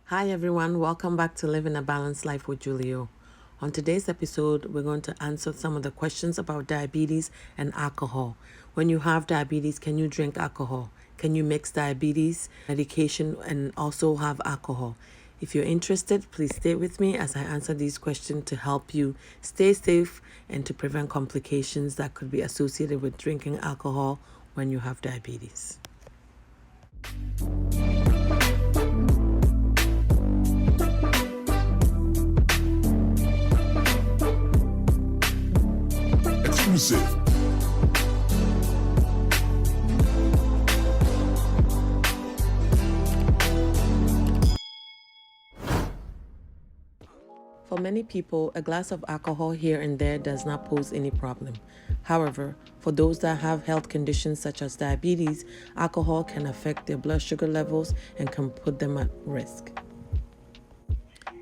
Hi everyone, welcome back to Living a Balanced Life with Julio. On today's episode, we're going to answer some of the questions about diabetes and alcohol. When you have diabetes, can you drink alcohol? Can you mix diabetes medication and also have alcohol? If you're interested, please stay with me as I answer these questions to help you stay safe and to prevent complications that could be associated with drinking alcohol when you have diabetes. Exclusive. For many people, a glass of alcohol here and there does not pose any problem. However, for those that have health conditions such as diabetes, alcohol can affect their blood sugar levels and can put them at risk.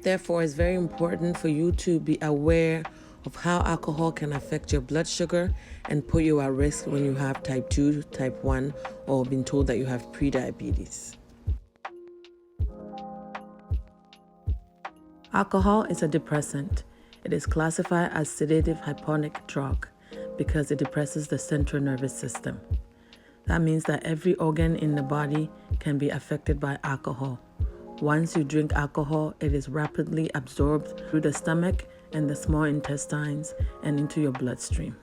Therefore, it's very important for you to be aware of how alcohol can affect your blood sugar and put you at risk when you have type 2, type 1, or been told that you have prediabetes. Alcohol is a depressant. It is classified as sedative hypnotic drug because it depresses the central nervous system. That means that every organ in the body can be affected by alcohol. Once you drink alcohol, it is rapidly absorbed through the stomach and the small intestines and into your bloodstream.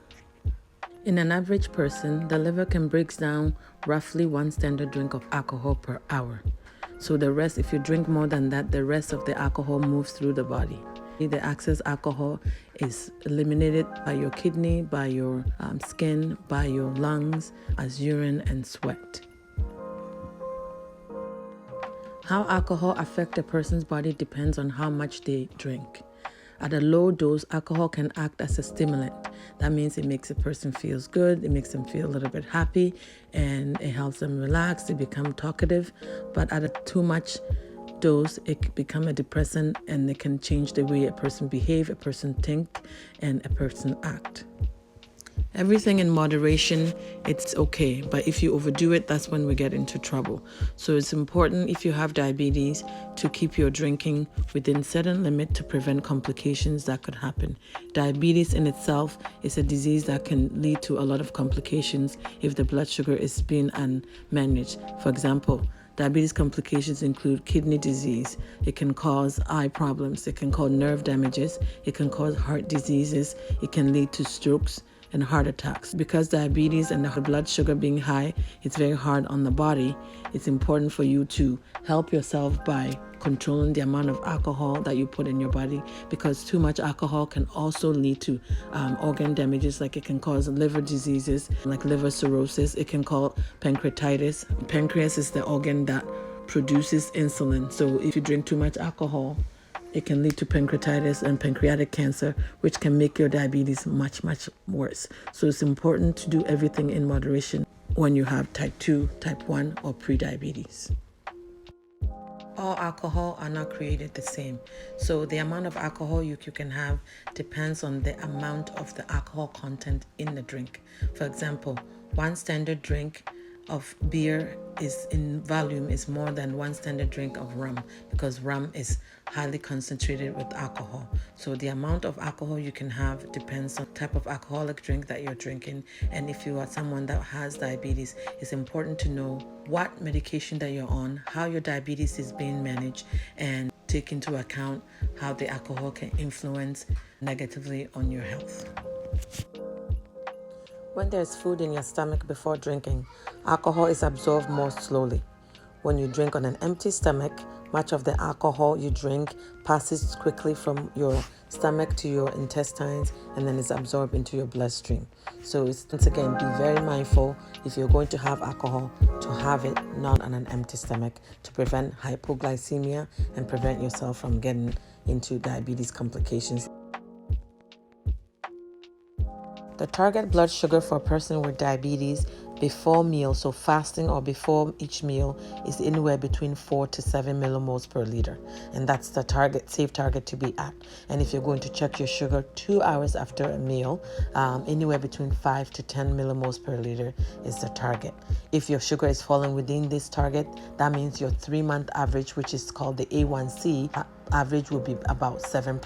In an average person, the liver can break down roughly 1 standard drink of alcohol per hour. So the rest, if you drink more than that, the rest of the alcohol moves through the body. The excess alcohol is eliminated by your kidney, by your skin, by your lungs as urine and sweat. How alcohol affects a person's body depends on how much they drink. At a low dose, alcohol can act as a stimulant. That means it makes a person feel good, it makes them feel a little bit happy, and it helps them relax, they become talkative. But at a too much dose, it can become a depressant and it can change the way a person behave, a person think, and a person act. Everything in moderation, it's okay. But if you overdo it, that's when we get into trouble. So it's important if you have diabetes to keep your drinking within certain limit to prevent complications that could happen. Diabetes in itself is a disease that can lead to a lot of complications if the blood sugar is being unmanaged. For example, diabetes complications include kidney disease. It can cause eye problems. It can cause nerve damages. It can cause heart diseases. It can lead to strokes and heart attacks. Because diabetes and the blood sugar being high, it's very hard on the body. It's important for you to help yourself by controlling the amount of alcohol that you put in your body, because too much alcohol can also lead to organ damages, like it can cause liver diseases like liver cirrhosis. It can cause pancreatitis. Pancreas is the organ that produces insulin. So if you drink too much alcohol, it can lead to pancreatitis and pancreatic cancer, which can make your diabetes much, much worse. So it's important to do everything in moderation when you have type 2, type 1, or prediabetes. All alcohol are not created the same. So the amount of alcohol you can have depends on the amount of the alcohol content in the drink. For example, 1 standard drink of beer is in volume is more than 1 standard drink of rum, because rum is highly concentrated with alcohol. So the amount of alcohol you can have depends on the type of alcoholic drink that you're drinking. And if you are someone that has diabetes, it's important to know what medication that you're on, how your diabetes is being managed, and take into account how the alcohol can influence negatively on your health. When there's food in your stomach before drinking, alcohol is absorbed more slowly. When you drink on an empty stomach, much of the alcohol you drink passes quickly from your stomach to your intestines and then is absorbed into your bloodstream. So once again, be very mindful if you're going to have alcohol to have it not on an empty stomach to prevent hypoglycemia and prevent yourself from getting into diabetes complications. The target blood sugar for a person with diabetes before meal, so fasting or before each meal, is anywhere between 4 to 7 millimoles per liter. And that's the target, safe target to be at. And if you're going to check your sugar 2 hours after a meal, anywhere between 5 to 10 millimoles per liter is the target. If your sugar is falling within this target, that means your 3-month average, which is called the A1C, average will be about 7.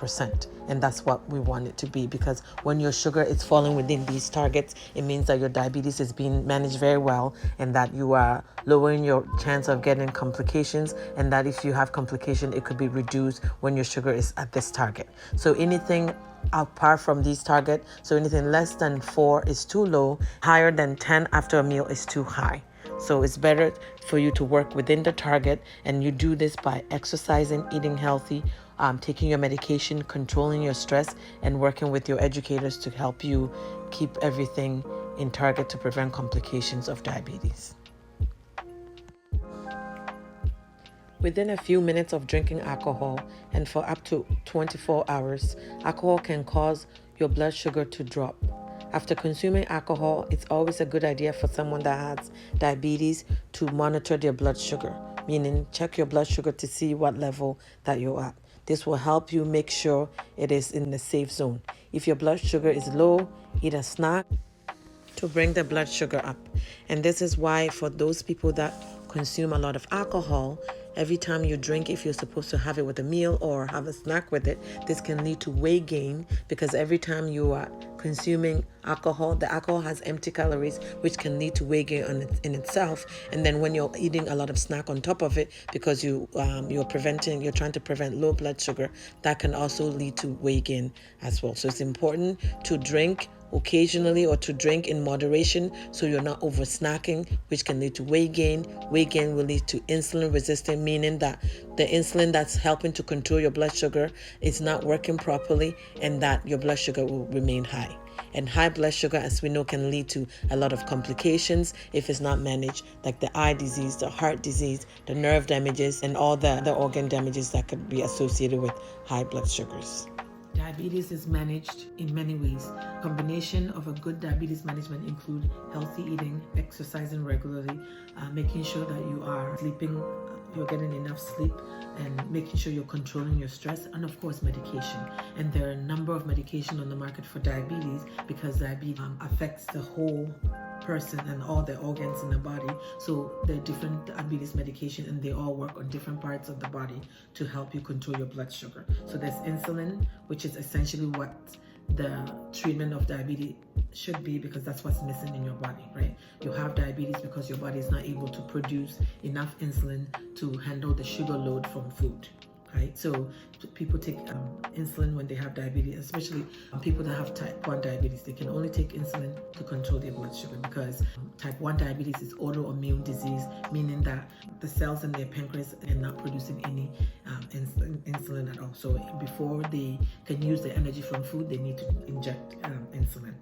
And that's what we want it to be, because when your sugar is falling within these targets, it means that your diabetes is being managed very well, and that you are lowering your chance of getting complications, and that if you have complication, it could be reduced when your sugar is at this target. So anything apart from these targets, so anything less than 4 is too low, higher than 10 after a meal is too high. So it's better for you to work within the target, and you do this by exercising, eating healthy, taking your medication, controlling your stress, and working with your educators to help you keep everything in target to prevent complications of diabetes. Within a few minutes of drinking alcohol, and for up to 24 hours, alcohol can cause your blood sugar to drop. After consuming alcohol, it's always a good idea for someone that has diabetes to monitor their blood sugar, meaning check your blood sugar to see what level that you're at. This will help you make sure it is in the safe zone. If your blood sugar is low, eat a snack to bring the blood sugar up. And this is why for those people that consume a lot of alcohol, every time you drink, if you're supposed to have it with a meal or have a snack with it, this can lead to weight gain, because every time you are consuming alcohol, the alcohol has empty calories, which can lead to weight gain in itself. And then when you're eating a lot of snack on top of it, because you're trying to prevent low blood sugar, that can also lead to weight gain as well. So it's important to drink occasionally, or to drink in moderation, so you're not over snacking, which can lead to weight gain. Weight gain will lead to insulin resistance, meaning that the insulin that's helping to control your blood sugar is not working properly, and that your blood sugar will remain high. And high blood sugar, as we know, can lead to a lot of complications if it's not managed, like the eye disease, the heart disease, the nerve damages, and all the organ damages that could be associated with high blood sugars. Diabetes is managed in many ways. A combination of a good diabetes management include healthy eating, exercising regularly, making sure that you are sleeping, you're getting enough sleep, and making sure you're controlling your stress, and of course medication. And there are a number of medication on the market for diabetes, because diabetes affects the whole person and all the organs in the body. So there are different diabetes medication, and they all work on different parts of the body to help you control your blood sugar. So there's insulin, which is essentially what the treatment of diabetes should be, because that's what's missing in your body, right? You have diabetes because your body is not able to produce enough insulin to handle the sugar load from food. Right? So people take insulin when they have diabetes, especially people that have type 1 diabetes. They can only take insulin to control their blood sugar, because type 1 diabetes is autoimmune disease, meaning that the cells in their pancreas are not producing any insulin at all. So before they can use the energy from food, they need to inject insulin.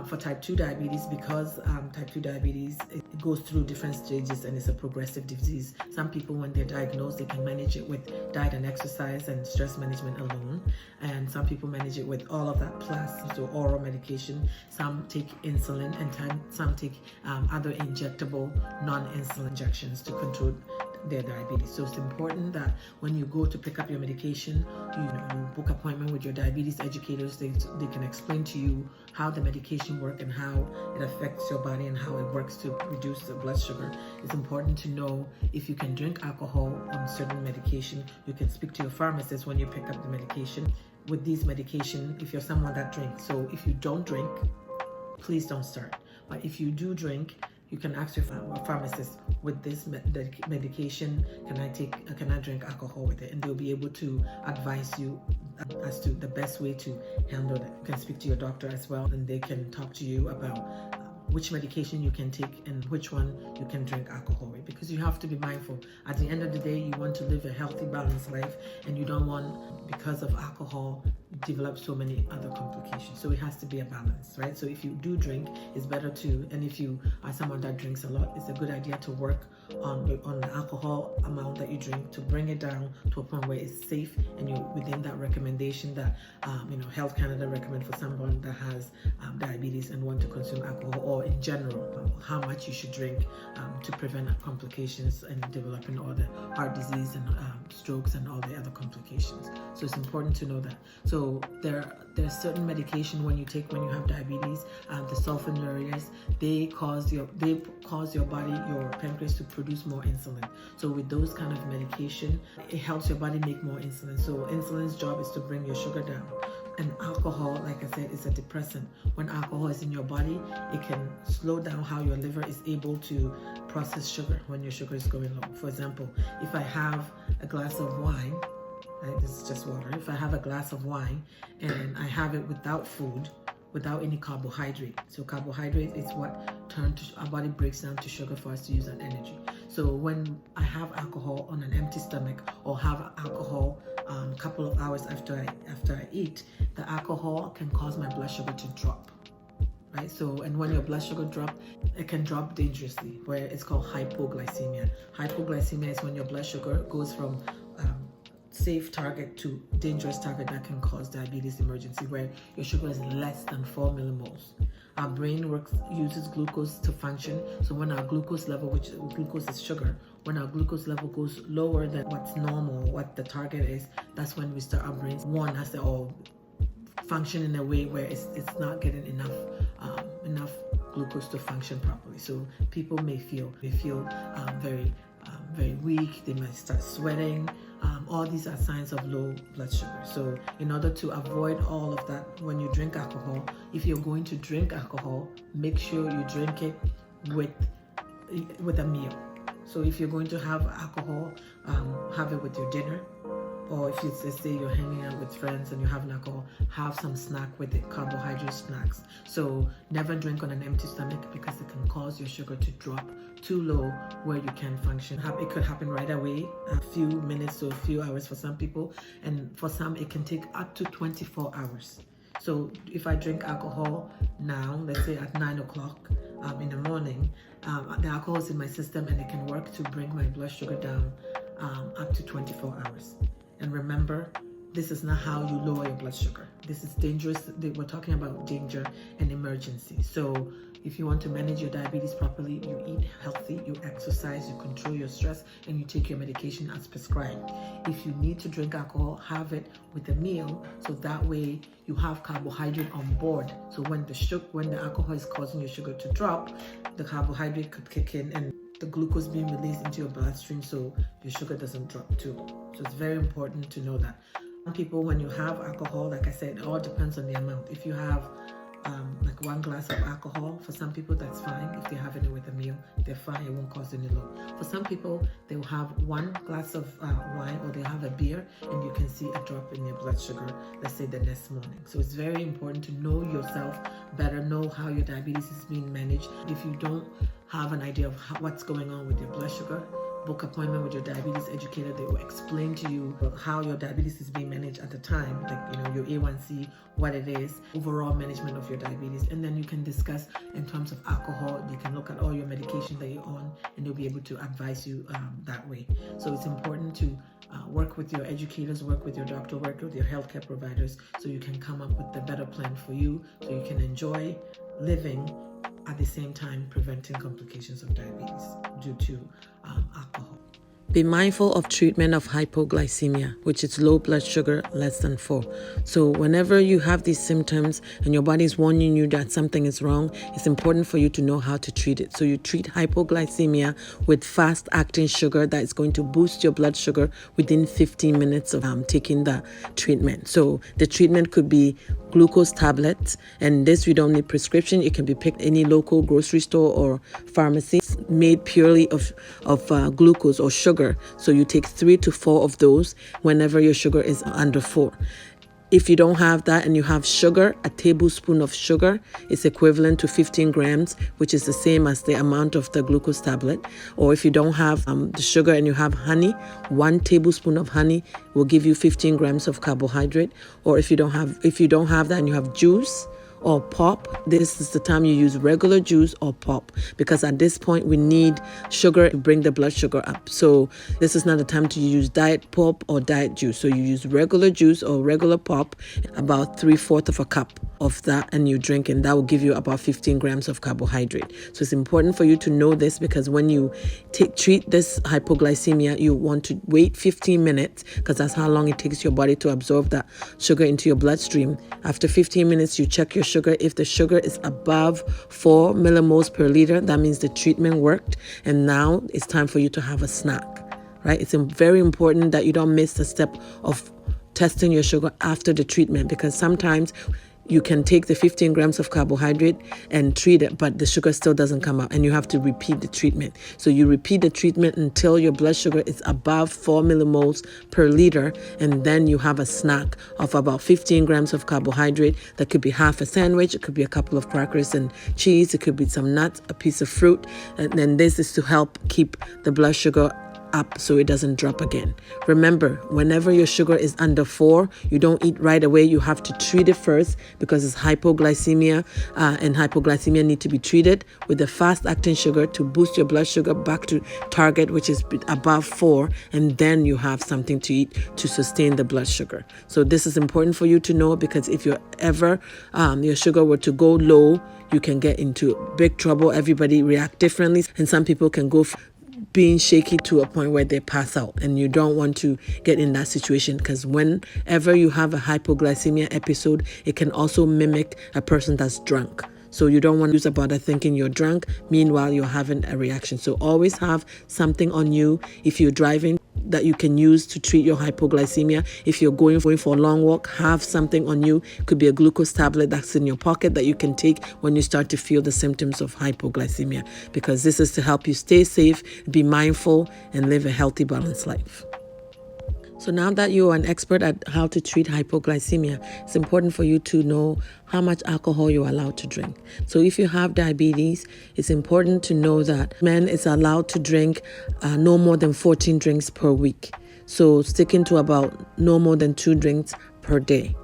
For type 2 diabetes, because type 2 diabetes, it goes through different stages and it's a progressive disease. Some people, when they're diagnosed, they can manage it with diet and exercise and stress management alone. And some people manage it with all of that plus, so oral medication. Some take insulin, and some take other injectable non-insulin injections to control their diabetes. So it's important that when you go to pick up your medication, you book appointment with your diabetes educators. They can explain to you how the medication works and how it affects your body and how it works to reduce the blood sugar. It's important to know if you can drink alcohol on certain medication. You can speak to your pharmacist when you pick up the medication. With these medication, if you're someone that drinks, so if you don't drink, please don't start. But if you do drink, you can ask your pharmacist, with this medication, can I drink alcohol with it? And they'll be able to advise you as to the best way to handle it. You can speak to your doctor as well, and they can talk to you about which medication you can take and which one you can drink alcohol with, because you have to be mindful. At the end of the day, you want to live a healthy, balanced life, and you don't want, because of alcohol, develop so many other complications. So it has to be a balance, right? So if you do drink, it's better to, and if you are someone that drinks a lot, it's a good idea to work on the alcohol amount that you drink, to bring it down to a point where it's safe and you're within that recommendation that Health Canada recommend for someone that has diabetes and want to consume alcohol, or in general how much you should drink to prevent complications and developing all the heart disease and strokes and all the other complications. So it's important to know that. So there's certain medication when you have diabetes, the sulfonylureas, they cause your body, your pancreas, to produce more insulin. So with those kind of medication, it helps your body make more insulin. So insulin's job is to bring your sugar down. And alcohol, like I said, is a depressant. When alcohol is in your body, it can slow down how your liver is able to process sugar when your sugar is going low. For example, if I have a glass of wine, right, this is just water. If I have a glass of wine and I have it without food, without any carbohydrate. So carbohydrate is what our body breaks down to sugar for us to use as energy. So when I have alcohol on an empty stomach, or have alcohol a couple of hours after I eat, the alcohol can cause my blood sugar to drop. Right? So, and when your blood sugar drops, it can drop dangerously, where it's called hypoglycemia. Hypoglycemia is when your blood sugar goes from safe target to dangerous target that can cause diabetes emergency, where your sugar is less than 4 millimoles. Our brain uses glucose to function. So when our glucose level, which glucose is sugar, when our glucose level goes lower than what's normal, what the target is, that's when we start, our brains has to all function in a way where it's not getting enough glucose to function properly. So people may feel very weak. They might start sweating. All these are signs of low blood sugar. So in order to avoid all of that, when you drink alcohol, if you're going to drink alcohol, make sure you drink it with a meal. So if you're going to have alcohol, have it with your dinner. Or if let's say you're hanging out with friends and you're having alcohol, have some snack with it, carbohydrate snacks. So never drink on an empty stomach, because it can cause your sugar to drop too low where you can function. It could happen right away, a few minutes to a few hours for some people, and for some it can take up to 24 hours. So if I drink alcohol now, let's say at 9 o'clock in the morning, the alcohol is in my system and it can work to bring my blood sugar down up to 24 hours. And remember, this is not how you lower your blood sugar. This is dangerous. We're talking about danger and emergency. So if you want to manage your diabetes properly, you eat healthy, you exercise, you control your stress, and you take your medication as prescribed. If you need to drink alcohol, have it with a meal, so that way you have carbohydrate on board. So when the alcohol is causing your sugar to drop, the carbohydrate could kick in and the glucose being released into your bloodstream, so your sugar doesn't drop too. So it's very important to know that. Some people, when you have alcohol, like I said, it all depends on the amount. If you have like 1 glass of alcohol, for some people that's fine. If they're having it with a meal, they're fine. It won't cause any low. For some people, they will have 1 glass of wine, or they have a beer, and you can see a drop in your blood sugar, let's say the next morning. So it's very important to know yourself better, know how your diabetes is being managed. If you don't have an idea of what's going on with your blood sugar, book appointment with your diabetes educator. They will explain to you how your diabetes is being managed at the time, like your A1C, what it is, overall management of your diabetes, and then you can discuss in terms of alcohol. You can look at all your medication that you're on, and they'll be able to advise you that way. So it's important to work with your educators, work with your doctor, work with your healthcare providers, so you can come up with the better plan for you, so you can enjoy living at the same time preventing complications of diabetes due to alcohol. Be mindful of treatment of hypoglycemia, which is low blood sugar less than 4. So whenever you have these symptoms and your body is warning you that something is wrong, it's important for you to know how to treat it. So you treat hypoglycemia with fast-acting sugar that is going to boost your blood sugar within 15 minutes of taking the treatment. So the treatment could be glucose tablets, and this you don't need prescription. It can be picked any local grocery store or pharmacy, made purely of glucose or sugar. So you take 3 to 4 of those whenever your sugar is under 4. If you don't have that and you have sugar, a tablespoon of sugar is equivalent to 15 grams, which is the same as the amount of the glucose tablet. Or if you don't have the sugar and you have honey, 1 tablespoon of honey will give you 15 grams of carbohydrate. Or if you don't have that and you have juice or pop, this is the time you use regular juice or pop, because at this point we need sugar to bring the blood sugar up. So this is not the time to use diet pop or diet juice. So you use regular juice or regular pop, about 3/4 of a cup of that, and you drink, and that will give you about 15 grams of carbohydrate. So it's important for you to know this, because when you treat this hypoglycemia, you want to wait 15 minutes, because that's how long it takes your body to absorb that sugar into your bloodstream. After 15 minutes, you check your sugar. If the sugar is above 4 millimoles per liter, that means the treatment worked, and now it's time for you to have a snack, right? It's very important that you don't miss the step of testing your sugar after the treatment, because sometimes you can take the 15 grams of carbohydrate and treat it, but the sugar still doesn't come out, and you have to repeat the treatment. So you repeat the treatment until your blood sugar is above 4 millimoles per liter, and then you have a snack of about 15 grams of carbohydrate. That could be half a sandwich, it could be a couple of crackers and cheese, it could be some nuts, a piece of fruit, and then this is to help keep the blood sugar up so it doesn't drop again. Remember, whenever your sugar is under 4, you don't eat right away. You have to treat it first, because it's hypoglycemia, and hypoglycemia need to be treated with the fast-acting sugar to boost your blood sugar back to target, which is above 4, and then you have something to eat to sustain the blood sugar. So this is important for you to know, because if you're ever your sugar were to go low, you can get into big trouble. Everybody react differently, and some people can go being shaky to a point where they pass out, and you don't want to get in that situation, because whenever you have a hypoglycemia episode, it can also mimic a person that's drunk. So you don't want to use a bottle thinking you're drunk, meanwhile you're having a reaction. So always have something on you if you're driving that you can use to treat your hypoglycemia. If you're going for a long walk, have something on you. It could be a glucose tablet that's in your pocket that you can take when you start to feel the symptoms of hypoglycemia, because this is to help you stay safe, be mindful, and live a healthy, balanced life. So now that you are an expert at how to treat hypoglycemia, it's important for you to know how much alcohol you're allowed to drink. So if you have diabetes, it's important to know that men is allowed to drink no more than 14 drinks per week. So sticking to about no more than 2 drinks per day.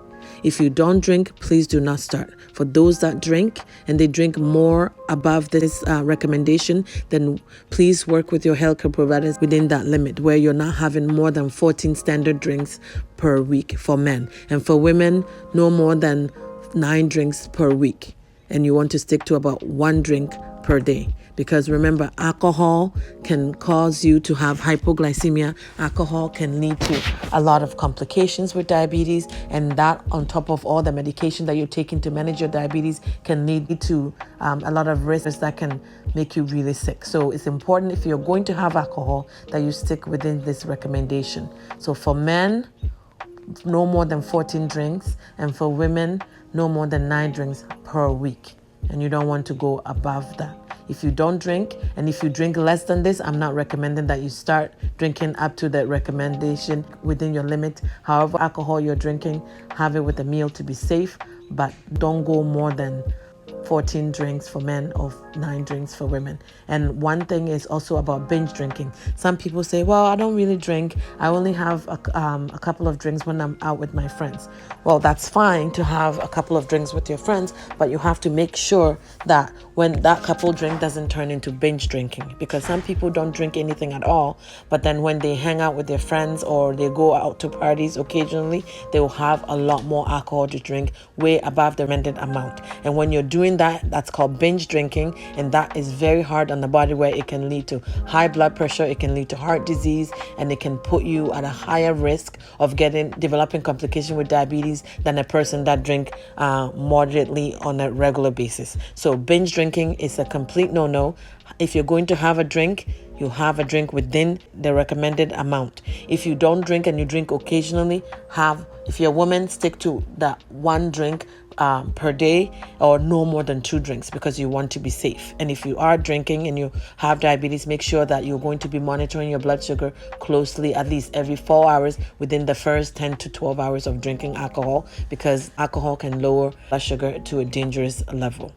If you don't drink, please do not start. For those that drink and they drink more above this recommendation, then please work with your healthcare providers within that limit, where you're not having more than 14 standard drinks per week for men. And for women, no more than 9 drinks per week. And you want to stick to about 1 drink per day. Because remember, alcohol can cause you to have hypoglycemia. Alcohol can lead to a lot of complications with diabetes, and that on top of all the medication that you're taking to manage your diabetes can lead to a lot of risks that can make you really sick. So it's important, if you're going to have alcohol, that you stick within this recommendation. So for men, no more than 14 drinks, and for women, no more than 9 drinks per week. And you don't want to go above that. If you don't drink, and if you drink less than this, I'm not recommending that you start drinking up to the recommendation within your limit. However, alcohol you're drinking, have it with a meal to be safe, but don't go more than 14 drinks for men or 9 drinks for women. And one thing is also about binge drinking. Some people say, well, I don't really drink. I only have a couple of drinks when I'm out with my friends. Well, that's fine to have a couple of drinks with your friends, but you have to make sure that when that couple drink doesn't turn into binge drinking, because some people don't drink anything at all, but then when they hang out with their friends or they go out to parties occasionally, they will have a lot more alcohol to drink, way above the recommended amount. And when you're doing that, that's called binge drinking, and that is very hard on the body, where it can lead to high blood pressure, it can lead to heart disease, and it can put you at a higher risk of developing complication with diabetes than a person that drink moderately on a regular basis. So binge drinking is a complete no-no. If you're going to have a drink, you have a drink within the recommended amount. If you don't drink and you drink occasionally, if you're a woman, stick to that 1 drink per day, or no more than 2 drinks, because you want to be safe. And if you are drinking and you have diabetes, make sure that you're going to be monitoring your blood sugar closely, at least every 4 hours within the first 10 to 12 hours of drinking alcohol, because alcohol can lower blood sugar to a dangerous level.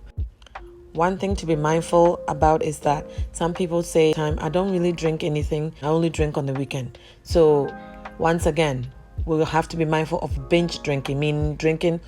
One thing to be mindful about is that some people say, I don't really drink anything. I only drink on the weekend. So once again, we'll have to be mindful of binge drinking, meaning drinking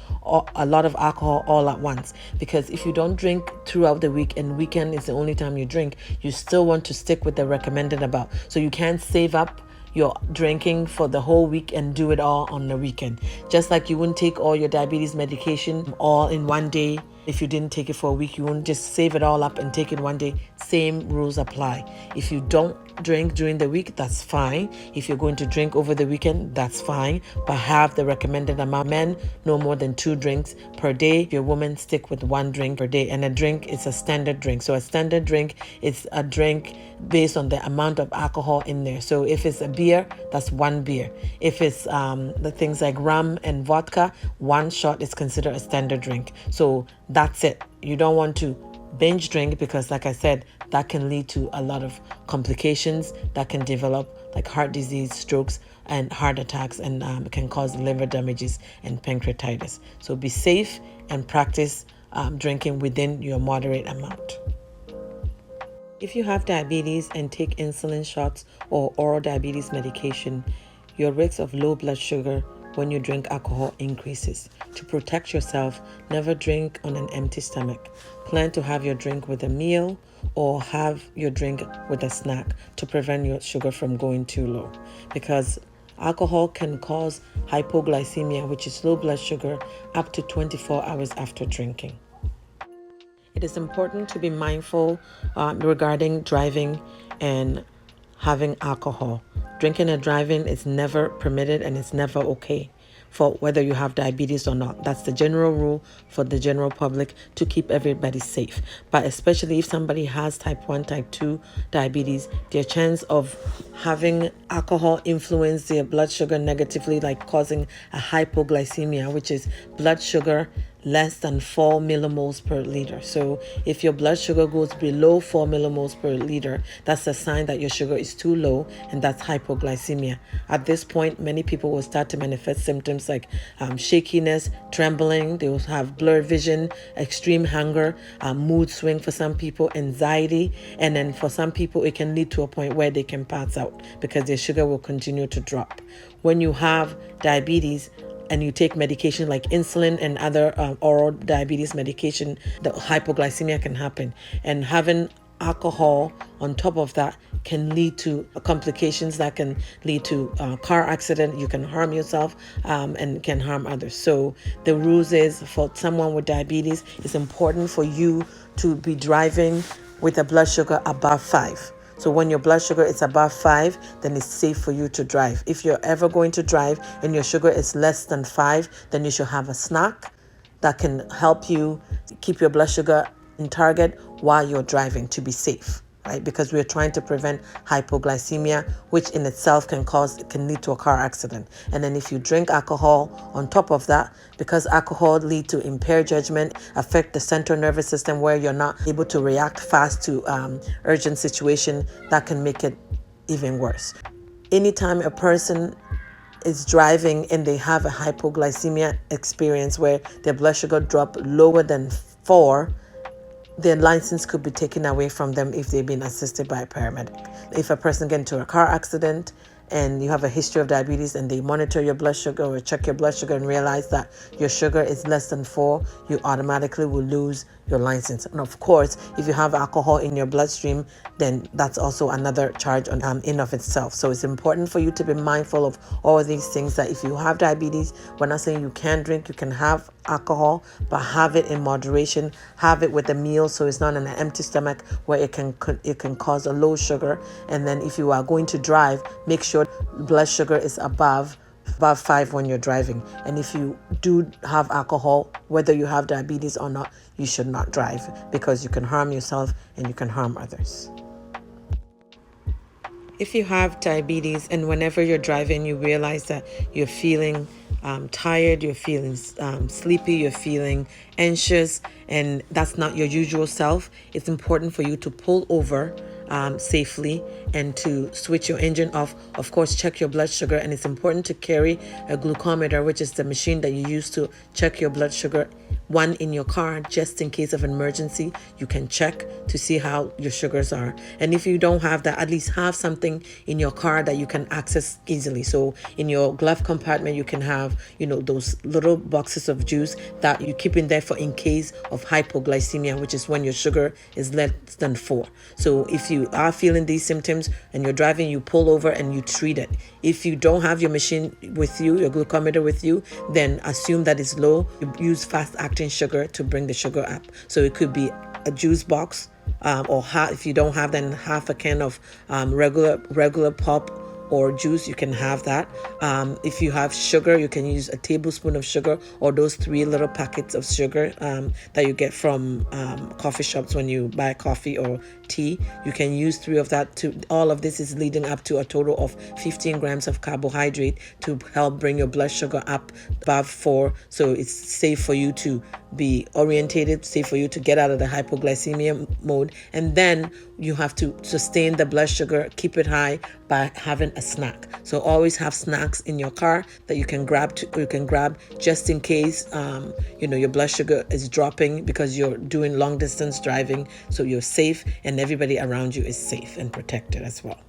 a lot of alcohol all at once. Because if you don't drink throughout the week and weekend is the only time you drink, you still want to stick with the recommended amount. So you can't save up your drinking for the whole week and do it all on the weekend. Just like you wouldn't take all your diabetes medication all in one day. If you didn't take it for a week, you wouldn't just save it all up and take it one day. Same rules apply. If you don't drink during the week, that's fine. If you're going to drink over the weekend, that's fine. But have the recommended amount. Men, no more than 2 drinks per day. If you're a woman, stick with 1 drink per day. And a drink is a standard drink. So a standard drink is a drink based on the amount of alcohol in there. So if it's a beer, that's 1 beer. If it's the things like rum and vodka, 1 shot is considered a standard drink. So that's it. You don't want to binge drink because, like I said, that can lead to a lot of complications that can develop, like heart disease, strokes, and heart attacks, and can cause liver damages and pancreatitis. So be safe and practice drinking within your moderate amount. If you have diabetes and take insulin shots or oral diabetes medication, your risk of low blood sugar when you drink alcohol increases. To protect yourself, never drink on an empty stomach. Plan to have your drink with a meal or have your drink with a snack to prevent your sugar from going too low. Because alcohol can cause hypoglycemia, which is low blood sugar, up to 24 hours after drinking. It is important to be mindful regarding driving and having alcohol. Drinking and driving is never permitted and it's never okay for whether you have diabetes or not. That's the general rule for the general public to keep everybody safe. But especially if somebody has type 1, type 2 diabetes, their chance of having alcohol influence their blood sugar negatively, like causing a hypoglycemia, which is blood sugar less than 4 millimoles per liter. So if your blood sugar goes below 4 millimoles per liter, that's a sign that your sugar is too low, and that's hypoglycemia. At this point, many people will start to manifest symptoms like shakiness, trembling. They will have blurred vision, extreme hunger, mood swing for some people, anxiety, and then for some people it can lead to a point where they can pass out because their sugar will continue to drop. When you have diabetes and you take medication like insulin and other oral diabetes medication, the hypoglycemia can happen. And having alcohol on top of that can lead to complications that can lead to car accident. You can harm yourself and can harm others. So the rules is, for someone with diabetes, it's important for you to be driving with a blood sugar above 5. So when your blood sugar is above 5, then it's safe for you to drive. If you're ever going to drive and your sugar is less than 5, then you should have a snack that can help you keep your blood sugar in target while you're driving to be safe, right? Because we're trying to prevent hypoglycemia, which in itself can lead to a car accident. And then if you drink alcohol on top of that, because alcohol lead to impaired judgment, affect the central nervous system where you're not able to react fast to urgent situation, that can make it even worse. Anytime a person is driving and they have a hypoglycemia experience where their blood sugar drop lower than 4, their license could be taken away from them if they've been assisted by a paramedic. If a person gets into a car accident and you have a history of diabetes and they monitor your blood sugar or check your blood sugar and realize that your sugar is less than 4, you automatically will lose your license. And of course, if you have alcohol in your bloodstream, then that's also another charge on in of itself. So it's important for you to be mindful of all these things, that if you have diabetes, we're not saying you can't drink, you can have alcohol, but have it in moderation. Have it with a meal so it's not on an empty stomach where it can cause a low sugar. And then if you are going to drive, make sure blood sugar is above 5 when you're driving. And if you do have alcohol, whether you have diabetes or not, you should not drive, because you can harm yourself and you can harm others. If you have diabetes and whenever you're driving you realize that you're feeling tired, you're feeling sleepy, you're feeling anxious, and that's not your usual self, it's important for you to pull over safely and to switch your engine off. Of course, check your blood sugar, and it's important to carry a glucometer, which is the machine that you use to check your blood sugar one in your car just in case of an emergency. You can check to see how your sugars are. And if you don't have that, at least have something in your car that you can access easily. So in your glove compartment, you can have, those little boxes of juice that you keep in there for in case of hypoglycemia, which is when your sugar is less than 4. So if you are feeling these symptoms and you're driving, you pull over and you treat it. If you don't have your machine with you, your glucometer with you, then assume that it's low. You use fast-acting sugar to bring the sugar up. So it could be a juice box, or if you don't have, then half a can of regular pop or juice, you can have that. If you have sugar, you can use a tablespoon of sugar, or those 3 little packets of sugar that you get from coffee shops when you buy coffee or tea. You can use 3 of that. All of this is leading up to a total of 15 grams of carbohydrate to help bring your blood sugar up above 4. So it's safe for you to be orientated, safe for you to get out of the hypoglycemia mode. And then you have to sustain the blood sugar, keep it high by having a snack. So always have snacks in your car that you can grab just in case your blood sugar is dropping because you're doing long distance driving. So you're safe and everybody around you is safe and protected as well.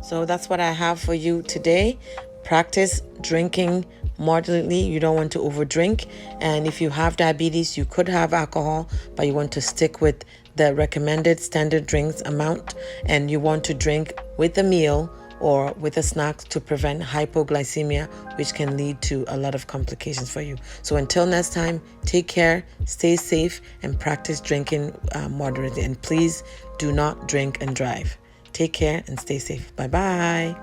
So that's what I have for you today. Practice drinking moderately. You don't want to overdrink. And if you have diabetes, you could have alcohol, but you want to stick with the recommended standard drinks amount, and you want to drink with a meal or with a snack to prevent hypoglycemia, which can lead to a lot of complications for you. So until next time, take care, stay safe, and practice drinking moderately. And please do not drink and drive. Take care and stay safe. Bye-bye.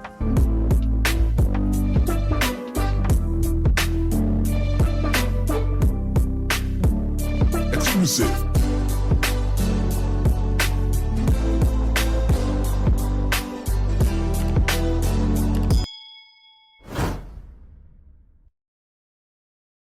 Exclusive.